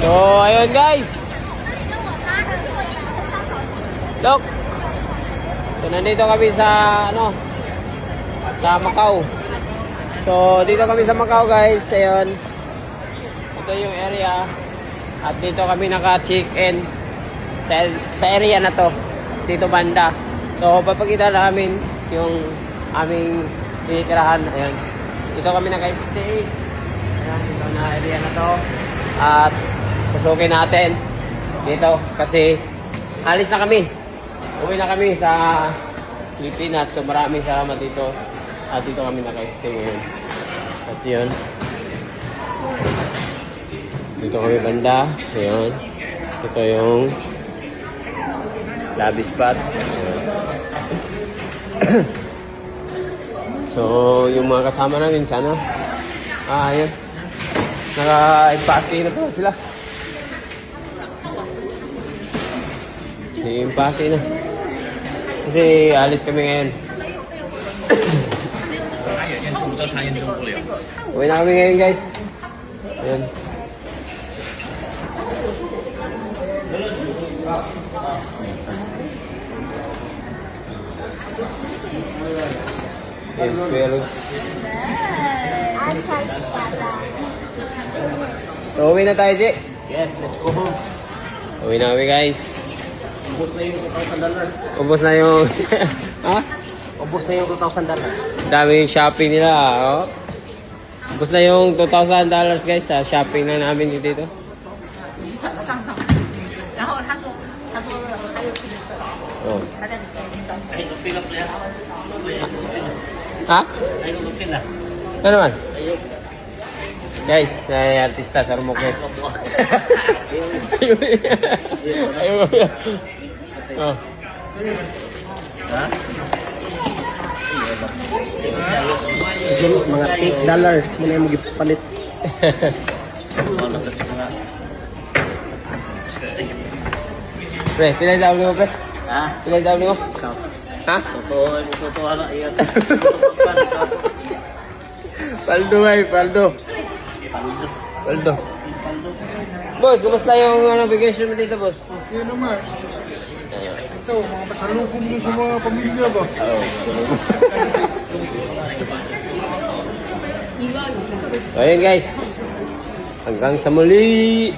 So, ayun guys. Look. So, nandito kami sa, sa Macau. So, dito kami sa Macau guys. Ayun. Ito yung area. At dito kami naka-check-in sa area na to. Dito banda. So, papakita namin yung aming tinitirahan. Ayun. Dito kami naka-stay. Ayan, ito na area na to. At pasukin natin dito kasi alis na kami. Uwi na kami sa Pilipinas. So maraming salamat dito. At dito kami naka-stay ngayon. At yun. Dito kami banda. Ayun. Ito yung lobby spot. Ayun. So yung mga kasama namin sana. Ayun. Naka-empake na po sila. Empake na. Kasi alis kami ngayon. Uwi na kami ngayon guys. Ayan. Pero so, uwi na tayo, Ji. Yes, let's go home. Uwi na kami, guys. Ubus na yung $2,000. Ubus na yung... ha? Ubus na yung $2,000. Dami yung shopping nila, oh. Ubus na yung $2,000, guys, sa shopping na namin dito. Oh. Ha? Ano naman? Guys, artista sa Rumokes. Ayun. Oh. Ha? Mga $8 muna yung magipalit. Pre, pilay daw mo, pre? Ha? Pilay daw mo? Ha? Totoo ano iyan. Paldo, ay, paldo. Paldo. Boss, kumusta yung vacation mo dito, boss? Okay naman. Ito, mga pasalubong mo sa mga pamilya ba? Oo. So, ayun guys. Hanggang sa muli.